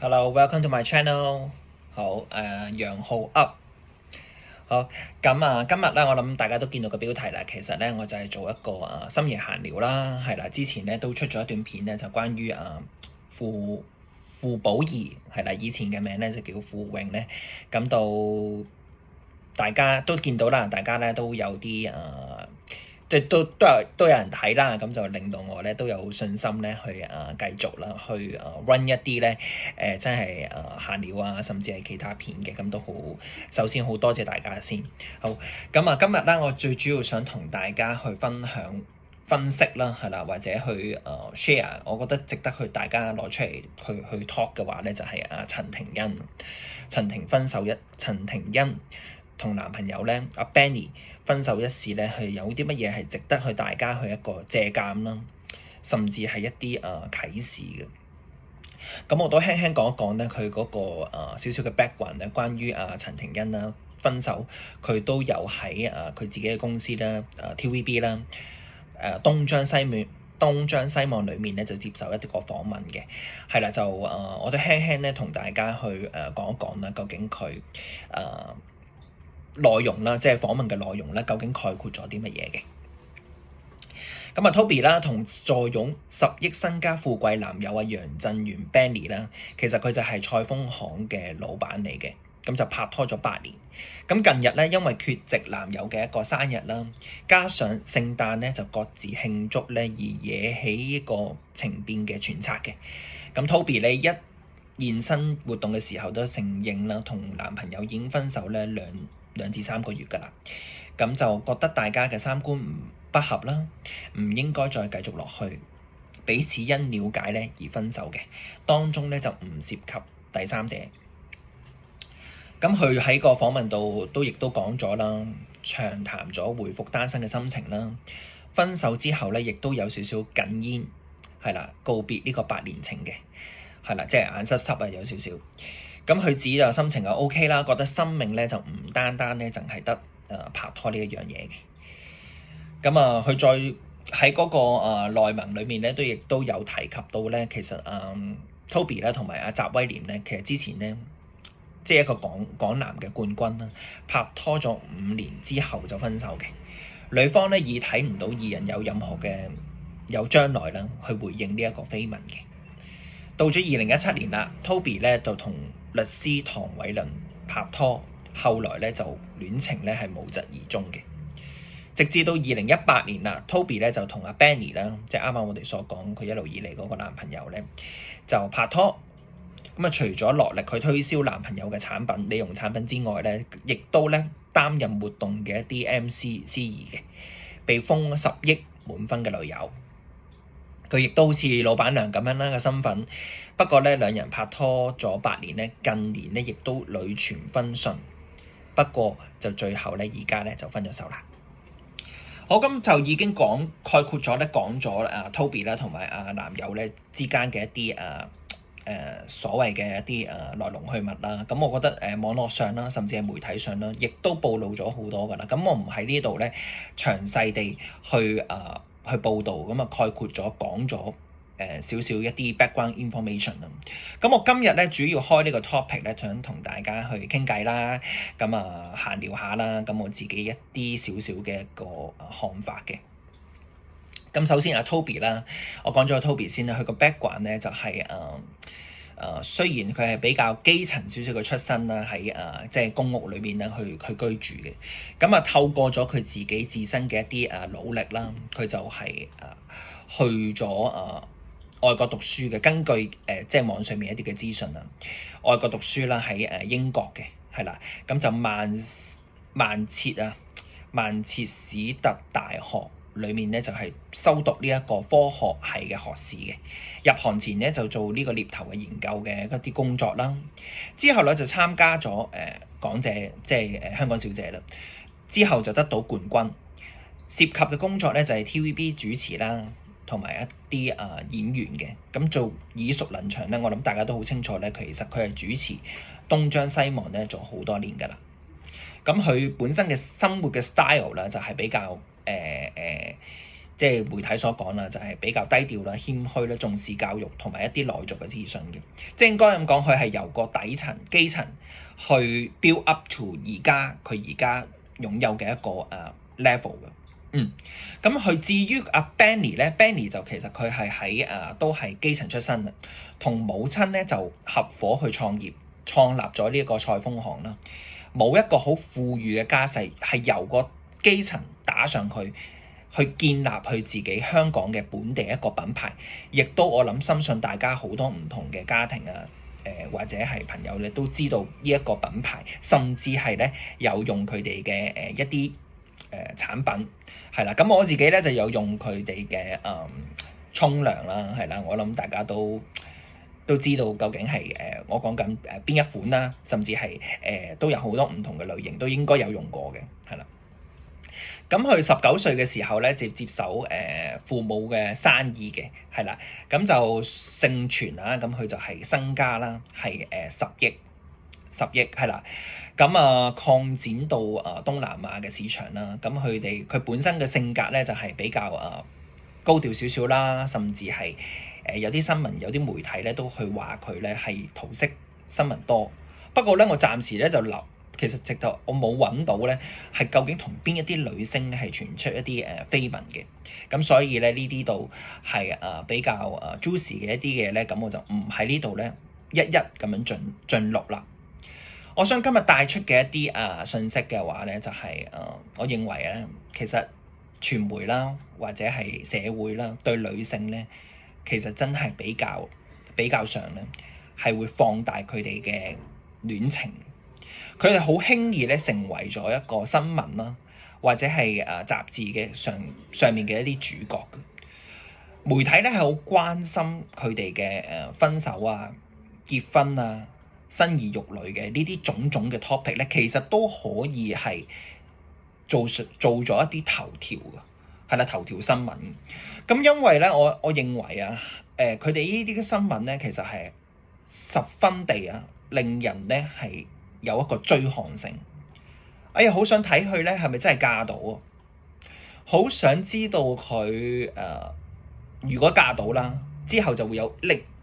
Hello，welcome to my channel。好，楊浩 up。好，咁今日咧，我諗大家都見到個標題啦。其實咧，我就係做一個深夜閒聊啦，係啦。之前咧都出咗一段片咧，就關於傅寶儀係啦，以前嘅名咧就叫傅穎咧。咁到大家都見到啦，大家咧都有啲都有人睇啦，咁就令到我咧都有信心咧去繼續啦，去run 一啲咧真係閒聊啊，甚至係其他片嘅，咁都好。首先好多謝大家先。好，咁今日咧我最主要想同大家去分析啦，係啦，或者去share，我覺得值得去大家攞出嚟去 talk 嘅話咧，就係陳庭欣。陳庭欣同男朋友咧Benny 分手一事咧，係有啲乜嘢係值得去大家去一個借鑑啦，甚至係一啲啟示嘅。咁我都輕輕講一講咧，佢嗰個少少嘅 background 咧，關於陳庭欣啦分手，佢都有喺佢自己嘅公司啦TVB 啦東張西望裏面咧就接受一啲個訪問嘅，係啦，就我都輕輕咧同大家去講一講啦，究竟佢內容啦，即係訪問嘅內容咧，究竟概括咗啲乜嘢嘅？咁Toby 啦，同坐擁10億身家富貴男友楊振元 Benny 啦，其實佢就係蔡豐行嘅老闆嚟嘅，咁就拍拖咗8年。咁近日咧，因為缺席男友嘅一個生日啦，加上聖誕咧就各自慶祝咧，而惹起呢個情變嘅揣測嘅。咁Toby 咧一現身活動嘅時候都承認啦，同男朋友已經分手咧兩至3個月㗎啦。咁就覺得大家嘅三觀不合啦，唔應該再繼續落去，彼此因了解咧而分手嘅，當中咧就唔涉及第三者。咁佢喺個訪問度亦都講咗啦，長談咗回復單身嘅心情啦。分手之後咧，亦都有少少哽咽，係啦，告別呢個8年情嘅，係啦，即係眼濕濕啊，有少少。咁佢自己就心情就 OK 啦，覺得生命咧就唔單單咧淨係得拍拖呢一樣嘢嘅。咁佢再喺嗰個內文裏面咧，亦都有提及到咧，其實Toby 咧同埋翟威廉咧，其實之前咧即係一個港男嘅冠軍啦，拍拖咗5年之後就分手嘅。女方咧已睇唔到二人有任何嘅有將來啦，去回應呢一個緋聞嘅。到咗2017年啦，Toby 咧就同律師唐偉倫拍拖，後來咧就戀情咧係無疾而終嘅。直至到2018年啦，Toby 咧就同Benny 啦，即係啱啱我哋所講佢一路以嚟嗰個男朋友咧就拍拖。咁除咗落力去推銷男朋友嘅產品、美容產品之外咧，亦都咧擔任活動嘅一啲 MC 司儀嘅，被封10億滿分嘅女友。佢亦都好似老闆娘咁樣啦嘅身份。不過咧，兩人拍拖咗8年咧，近年咧亦都屢傳婚訊。不過就最後咧，而家咧就分咗手啦。好，咁就已經概括咗咧，講咗Toby 啦同埋男友咧之間嘅一啲所謂嘅一啲來龍去脈啦。咁我覺得網絡上啦，甚至係媒體上啦，亦都暴露咗好多㗎啦。咁我唔喺呢度咧詳細地去報導，咁概括咗講咗少少一啲 background information 啦。咁我今日咧主要開呢個 topic 咧，想同大家去傾偈啦，咁閒聊下啦，咁我自己一啲少少嘅一個看法嘅。咁首先Toby 啦，我講咗Toby先啦，佢個 background 咧就係雖然佢係比較基層少少嘅出身啦，喺即係公屋裏面咧去居住嘅。咁透過咗佢自己自身嘅一啲努力啦，佢就係去咗外國讀書嘅。根據即係網上面一啲嘅資訊啦，外國讀書啦喺英國嘅，係啦。咁就曼徹史特大學裏面咧就係修讀呢一個科學系嘅學士嘅。入行前咧就做呢個獵頭嘅研究嘅一啲工作啦。之後咧就參加咗港姐，即係香港小姐啦。之後就得到冠軍。涉及嘅工作咧就係 TVB 主持啦，同埋一啲演員嘅。咁做耳熟能詳咧，我諗大家都好清楚咧，其實佢係主持東張西望咧做好多年㗎啦。咁佢本身嘅生活嘅 style 啦，就係比較即係媒體所講啦，就係比較低調啦、謙虛啦、重視教育同埋一啲內族嘅資訊嘅。即係應該咁講，佢係由個底層、基層去 build up to 佢而家擁有嘅一個level 嘅。咁佢至於阿 Benny 咧，Benny 就其實佢係喺都係基層出身啦，同母親咧就合夥去創立咗呢一個菜豐行啦。冇一個好富裕嘅家世，係由個基層打上去建立佢自己香港嘅本地一個品牌，亦都我諗深信大家好多唔同嘅家庭或者係朋友咧都知道呢一個品牌，甚至係咧有用佢哋嘅一啲產品係啦。咁我自己咧就有用佢哋嘅沖涼啦，係啦，我諗大家都知道究竟係我講緊邊一款啦，甚至係都有好多唔同嘅類型，都應該有用過嘅，係啦。咁佢19歲嘅時候咧，接手父母嘅生意嘅，係啦。咁就盛傳啦，咁佢就係身家啦，係10億係啦。咁擴展到東南亞嘅市場啦。咁佢本身嘅性格咧就係比較高調少少啦，甚至係有啲新聞有啲媒體咧都去話佢咧係桃色新聞多。不過咧我暫時咧就其實直頭我冇揾到咧係究竟同邊一啲女星咧係傳出一啲緋聞嘅。咁所以咧呢啲度係比較juicy 嘅一啲嘢咧，咁我就唔喺呢度咧一咁樣進入啦。我想今日帶出嘅一啲信息嘅話咧，就係我認為咧，其實傳媒啦或者係社會啦對女性咧，其實真係比較上咧係會放大佢哋嘅戀情。佢哋好輕易咧成為咗一個新聞啦，或者係雜誌嘅上面嘅一啲主角嘅。媒體咧係好關心佢哋嘅分手啊、結婚啊、生兒育女嘅呢啲種種嘅 topic 咧，其實都可以係做咗一啲頭條嘅，係啦，頭條新聞。咁因為咧，我認為佢哋呢啲嘅新聞咧，其實係十分地令人咧係有一個追看性。哎呀，好想睇佢咧係咪真係嫁到啊！好想知道佢如果嫁到啦，之後就會有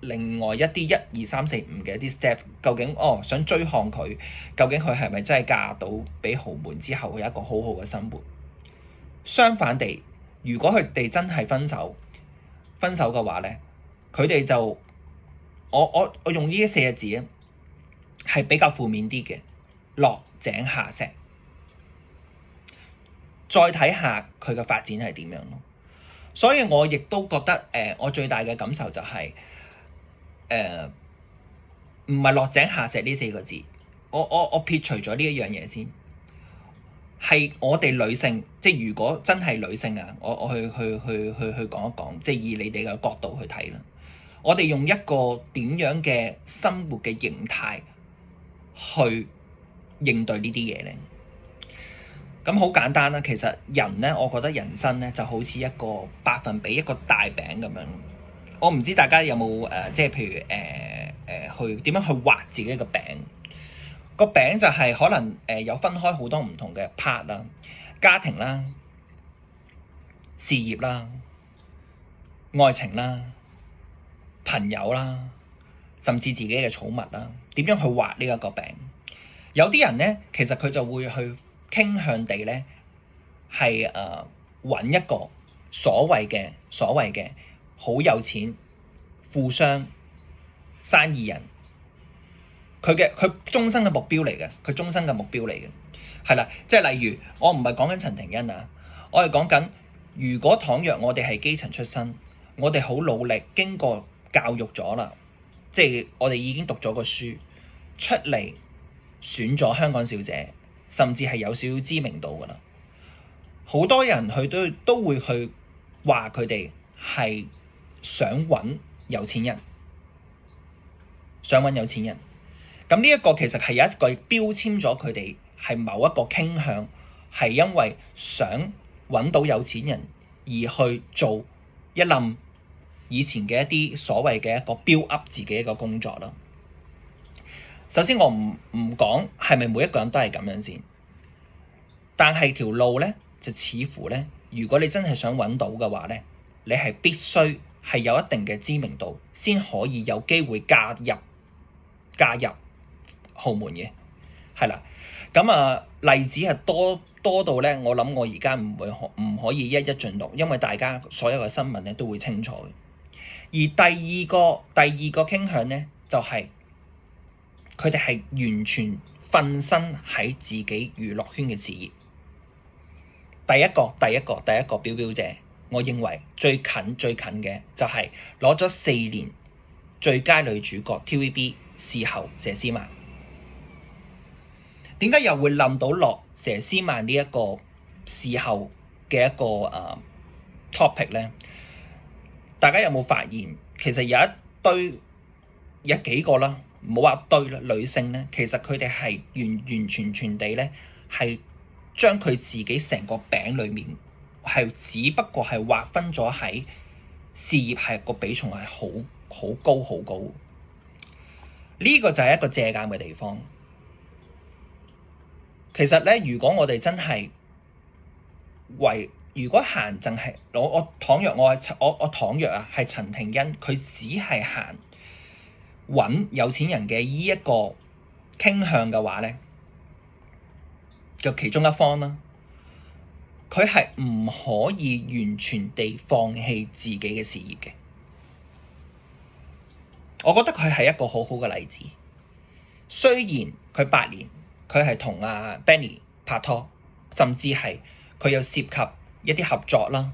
另外一啲1、2、3、4、5嘅一啲 step。究竟想追看佢，究竟佢係咪真係嫁到俾豪門之後有一個好好嘅生活？相反地，如果佢哋真係分手嘅話咧，佢哋就我用呢4個字咧，係比較負面啲嘅，落井下石。再睇下佢嘅發展係點樣咯。所以我亦都覺得我最大嘅感受就係唔係落井下石呢4個字。我撇除咗呢一樣嘢先，係我哋女性，即係如果真係女性我去講一講，即係以你哋嘅角度去睇啦。我哋用一個點樣嘅生活嘅形態去應對呢啲嘢咧？咁好簡單啦，其實人咧，我覺得人生咧就好似一個百分比一個大餅咁樣。我唔知大家有冇即係譬如去點樣去畫自己個餅？個餅就係可能有分開好多唔同嘅 part 啦，家庭啦、事業啦、愛情啦、朋友啦，甚至自己嘅寵物啦，點樣去畫呢一個餅？有啲人咧，其實佢就會去傾向地咧，係揾一個所謂嘅好有錢富商生意人，佢終生嘅目標嚟嘅，係啦，即係例如我唔係講緊陳庭欣我係講緊如果倘若我哋係基層出身，我哋好努力經過教育咗啦，即係我哋已經讀咗個書出嚟，選咗香港小姐，甚至係有少少知名度噶啦。好多人佢都會去話佢哋係想揾有錢人，咁呢一個其實係有一個標籤咗佢哋係某一個傾向，係因為想揾到有錢人而去做一冧以前嘅一啲所謂嘅一個 build up 自己一個工作啦。首先我唔講係咪每一個人都係咁樣先，但係條路咧就似乎咧如果你真係想揾到嘅話咧，你係必須係有一定嘅知名度，先可以有機會加入豪門嘅，係啦。咁例子係多到咧，我諗我而家唔可以一一盡錄，因為大家所有嘅新聞咧都會清楚嘅。而第二個傾向咧，就係佢哋係完全瞓身喺自己娛樂圈嘅事業。第一個表姐，我認為最近嘅就係攞咗4年最佳女主角 TVB 視后佘詩曼。點解又會諗到落佘詩曼呢一個視后嘅一個topic 咧？大家有冇發現，其實有幾個啦，唔好話堆啦，女性咧，其實佢哋係完全地咧，係將佢自己成個餅裡面係只不過係劃分咗喺事業係個比重係好高。呢個就係一個借鑑嘅地方。其實咧，如果我哋真係如果行淨係我倘若係陳庭欣，佢只係行揾有錢人嘅依一個傾向嘅話咧，就其中一方啦，佢係唔可以完全地放棄自己嘅事業嘅。我覺得佢係一個好好嘅例子。雖然佢8年，佢係同阿 Benny 拍拖，甚至係佢有涉及一啲合作啦，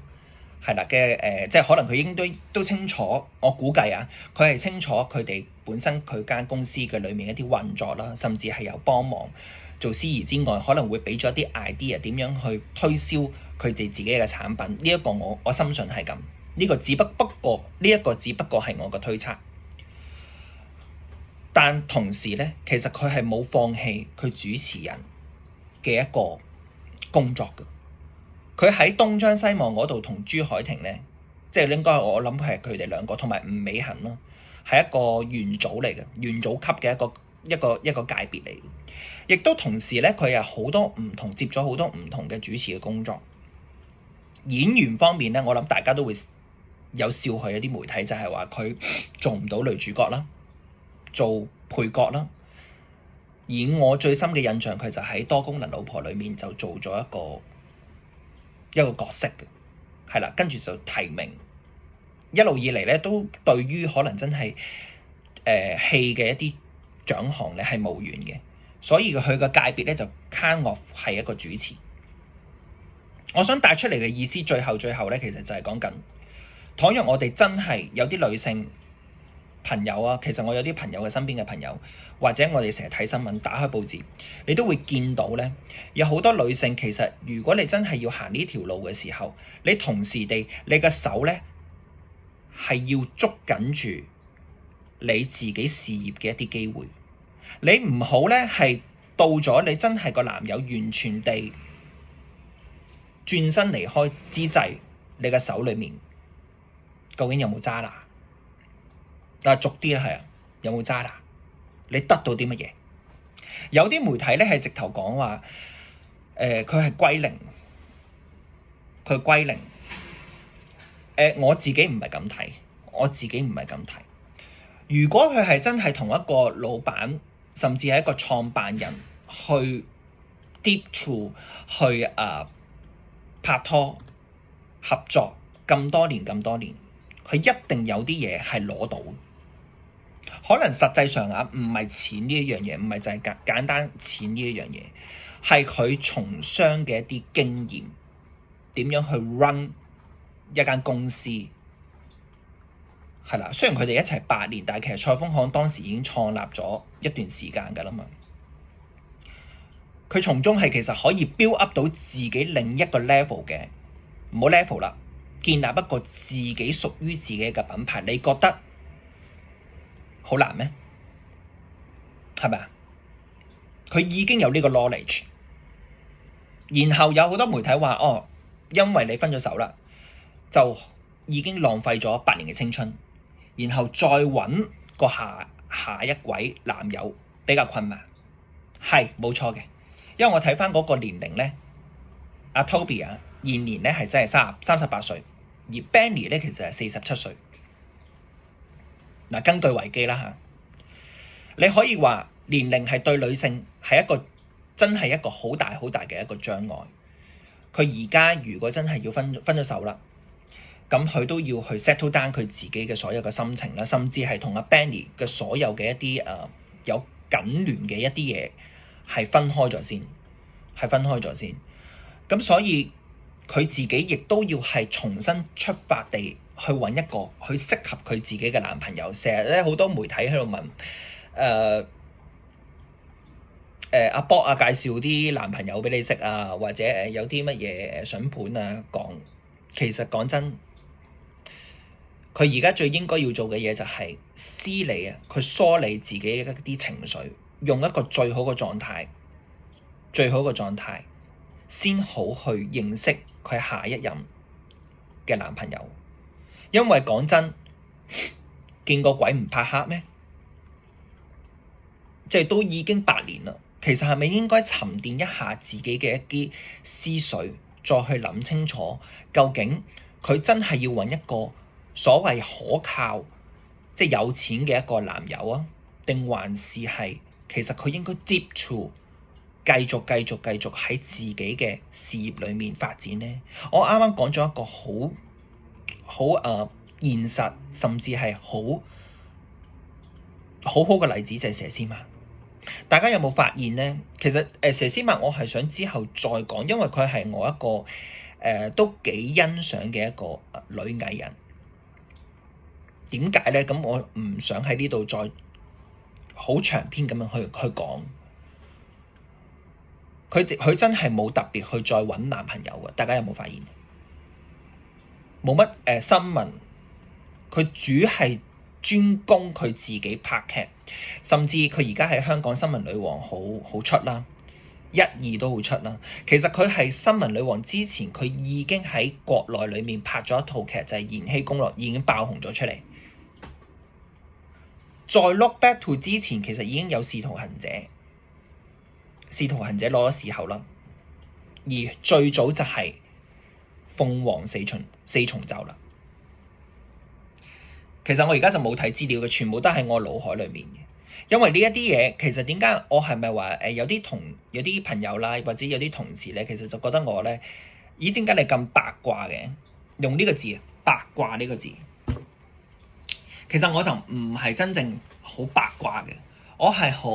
係啦嘅即係可能佢應該都清楚。我估計佢係清楚佢哋本身佢間公司嘅裡面一啲運作啦，甚至係有幫忙做司儀之外，可能會俾咗啲 idea 點樣去推銷佢哋自己嘅產品。呢一個我深信係咁。呢個只不過係我嘅推測。但同時咧，其實佢係冇放棄佢主持人嘅一個工作嘅。佢喺東張西望嗰度同朱海婷咧，即係應該我諗係佢哋兩個同埋吳美恆咯，係一個元祖嚟嘅，元祖級嘅一個界別嚟嘅。亦都同時咧，佢係好多唔同接咗好多唔同嘅主持嘅工作。演員方面咧，我諗大家都會有笑佢一啲媒體就係話佢做唔到女主角啦，做配角啦。以我最深嘅印象，佢就喺多功能老婆裏面就做咗一個角色嘅，係啦，跟住就提名。一路以嚟咧，都對於可能真係戲嘅一啲獎項咧係無緣嘅，所以佢個界別咧就 kind of 係一個主持。我想帶出嚟嘅意思，最後咧，其實就係講緊，倘若我哋真係有啲女性朋友其實我有啲朋友嘅身邊嘅朋友，或者我哋成日睇新聞、打開報紙，你都會見到咧，有好多女性其實，如果你真係要行呢條路嘅時候，你同時地你嘅手咧係要捉緊住你自己事業嘅一啲機會，你唔好咧係到咗你真係個男友完全地轉身離開之際，你嘅手裡面究竟有冇渣拿？逐啲啦，係有冇渣拿？你得到啲乜嘢？有啲媒體咧係直頭講話，佢係歸零，我自己唔係咁睇，如果佢係真係同一個老闆，甚至係一個創辦人去 deep to 去拍拖合作咁多年，佢一定有啲嘢係攞到。可能實際上唔係錢呢一樣嘢，唔係就係簡單錢呢一樣嘢，係佢從商嘅一啲經驗，點樣去 run 一間公司，係啦。雖然佢哋一齊8年，但係其實蔡豐行當時已經創立咗一段時間㗎啦嘛。佢從中係其實可以 build up 到自己另一個 level 嘅，唔好 level 啦，建立一個自己屬於自己嘅品牌。你覺得好難咩？係咪啊？佢已經有呢個 knowledge， 然後有好多媒體話因為你分咗手啦，就已經浪費咗8年嘅青春，然後再揾個下一位男友比較困難。係冇錯嘅，因為我睇翻嗰個年齡咧，阿 Toby 現年咧係真係38歲，而 Benny 咧其實係47歲。嗱，根據維基啦嚇，你可以話年齡係對女性係真係一個好大嘅一個障礙。佢而家如果真係要分咗手啦，咁佢都要去 settle down 佢自己嘅所有嘅心情啦，甚至係同阿 Benny 嘅所有嘅一啲有緊聯嘅一啲嘢係分開咗先，咁所以佢自己亦都要係重新出發地去揾一個去適合佢自己嘅男朋友。成日咧好多媒體喺度問阿 Bob 啊，介紹啲男朋友俾你識啊，或者有啲乜嘢筍盤啊講。其實講真，佢而家最應該要做嘅嘢就係梳理啊，佢梳理自己嘅一啲情緒，用一個最好嘅狀態先好去認識佢下一任嘅男朋友。因為講真，見過鬼唔怕黑咩？即係都已經8年啦，其實係咪應該沉澱一下自己嘅一啲思緒，再去諗清楚究竟佢真係要揾一個所謂可靠，即係有錢嘅一個男友啊，定還是係其實佢應該 deep to 繼續喺自己嘅事業裡面發展呢？我啱啱講咗一個好現實，甚至係好嘅例子，就係佘詩曼。大家有冇發現呢？其實佘詩曼我係想之後再講，因為佢係我一個都幾欣賞嘅一個女藝人。點解呢？咁我唔想喺呢度再好長篇咁樣去講。佢真係冇特別去再揾男朋友嘅，大家有冇發現？冇乜新聞，佢主係專攻佢自己拍劇，甚至佢而家喺香港新聞女王好出啦，1、2都好出啦。其實佢係新聞女王之前，佢已經喺國內裡面拍咗一套劇，就係《延禧攻略》，已經爆紅咗出嚟。再 look back to 之前，其實已經有《使徒行者》攞咗視后啦，而最早就係鳳凰四重奏啦。其實我而家就冇睇資料嘅，全部都喺我腦海裡面嘅。因為呢一啲嘢，其實點解我係咪話有啲朋友啦，或者有啲同事咧，其實就覺得我咧，咦，點解你咁八卦嘅？用呢個字，八卦呢個字。其實我就唔係真正好八卦嘅，我係好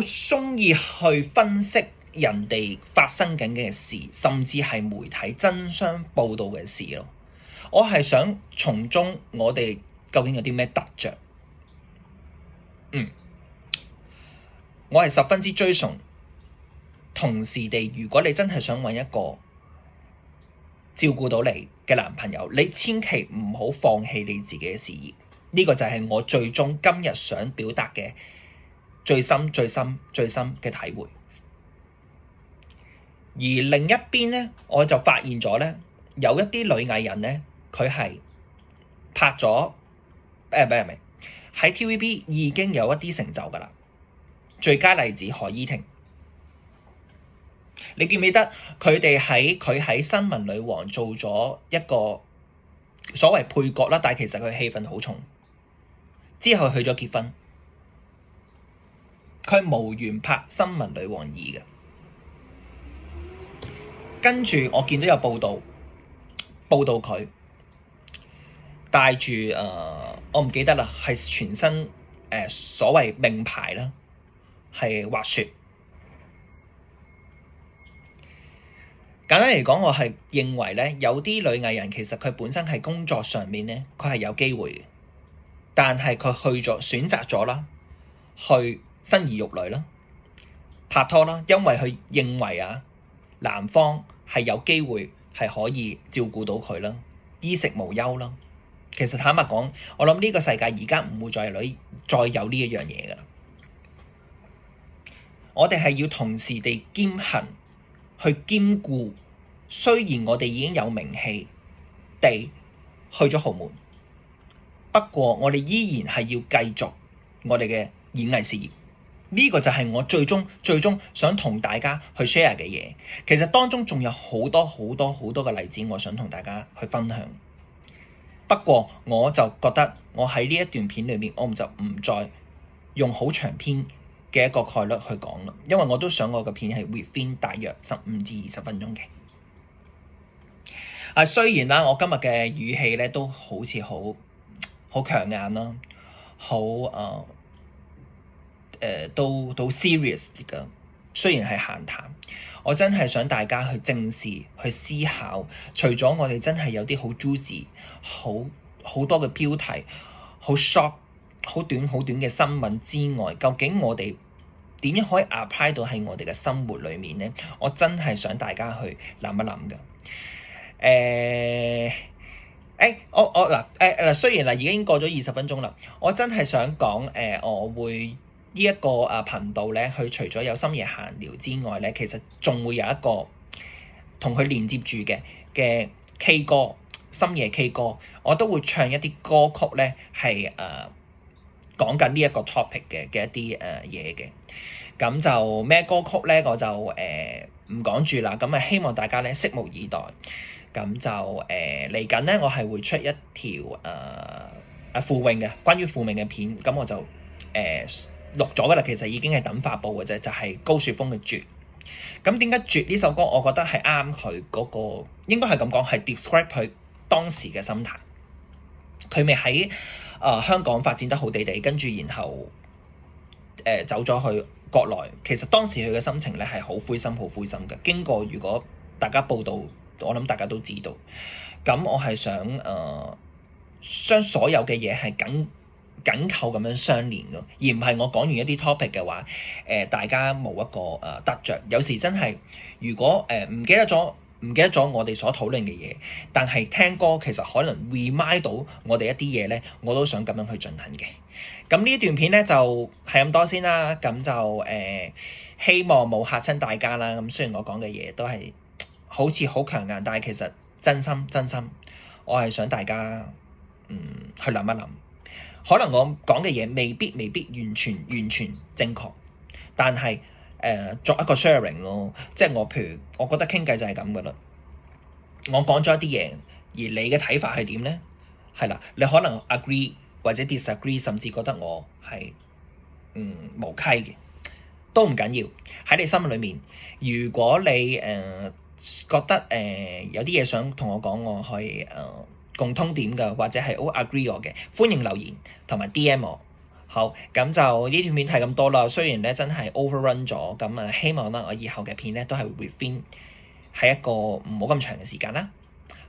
鍾意去分析人哋發生緊嘅事，甚至係媒體爭相報導嘅事咯。我係想從中我哋究竟有啲咩得着？我係十分之追崇。同時地，如果你真係想揾一個照顧到你嘅男朋友，你千祈唔好放棄你自己嘅事業。呢個就係我最終今日想表達嘅最深嘅體會。而另一邊呢，我就發現咗呢，有一啲女藝人呢，佢係拍咗喺 TVB 已經有一啲成就㗎啦。最佳例子何依婷。你記唔記得佢喺新聞女王做咗一個所謂配角啦，但係其實佢戲份好重，之後去咗結婚，佢無緣拍新聞女王2嘅。跟住我見到有報道佢帶住我唔記得啦，係全身所謂名牌啦，係滑雪。簡單嚟講，我係認為咧，有啲女藝人其實佢本身係工作上面咧，佢係有機會嘅，但係佢選擇咗啦，去生兒育女啦，拍拖啦，因為佢認為男方係有機會係可以照顧到佢啦，衣食無憂啦。其實坦白講，我諗呢個世界而家唔會再有呢一樣嘢㗎啦。我哋係要同時地兼行。去兼顧，雖然我哋已經有名氣地去咗豪門，不過我哋依然係要繼續我哋嘅演藝事業。呢個就係我最終想同大家去 share 嘅嘢。其實當中仲有好多嘅例子，我想同大家去分享。不過我就覺得我喺呢一段片裏面，我就唔再用好長篇嘅一個概率去講啦，因為我都想我嘅片係 within 大約15至20分鐘嘅。雖然啦，我今日嘅語氣咧都好似好強硬啦，都 serious 㗎。雖然係閒談，我真係想大家去正視、去思考。除咗我哋真係有啲好 juicy、好多嘅標題、好 short、好短嘅新聞之外，究竟我哋點樣可以 apply 到喺我哋嘅生活裏面呢？我真係想大家去諗一諗㗎。我雖然已經過咗20分鐘啦，我真係想講我會呢一個頻道咧，佢除咗有深夜閒聊之外咧，其實仲會有一個同佢連接住嘅 K 歌，深夜 K 歌，我都會唱一啲歌曲咧，係講緊呢一個 topic 嘅一啲嘢嘅。咁就咩歌曲咧，我就唔講住啦。咁希望大家咧拭目以待。咁就嚟緊咧，我係會出一條傅穎嘅關於傅穎嘅片，咁我就錄咗噶啦，其實已經係等發布嘅啫，就係高雪峰嘅絕。咁點解絕呢首歌我覺得係啱佢嗰個，應該係咁講，係 describe 佢當時嘅心態。佢咪喺香港發展得好地地，跟住然後走咗去國內。其實當時佢嘅心情咧係好灰心嘅。經過如果大家報道，我諗大家都知道。咁我係想將所有嘅嘢係緊扣咁樣相連咯，而唔係我講完一啲 topic 嘅話，大家冇一個得着。有時真係如果唔記得咗我哋所討論嘅嘢，但係聽歌其實可能 remind 到我哋一啲嘢咧，我都想咁樣去進行嘅。咁呢段片咧就係咁多先啦。咁就希望冇嚇親大家啦。咁雖然我講嘅嘢都係好似好強硬，但係其實真心，我係想大家去諗一諗。可能我講嘅嘢未必完全正確，但係作一個 sharing 咯，即係我譬如我覺得傾偈就係咁噶啦。我講咗一啲嘢，而你嘅睇法係點呢？係啦，你可能 agree 或者 disagree， 甚至覺得我係無稽嘅，都唔緊要。喺你心裏面，如果你覺得有啲嘢想同我講，我可以共通點嘅，或者係好 agree 我嘅，歡迎留言同埋 DM 我。好，咁就呢段片係咁多啦。雖然咧真係 overrun 咗，咁希望啦我以後嘅片咧都係 within 係一個唔好咁長嘅時間啦。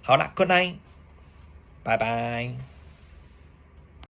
好啦，good night，拜拜。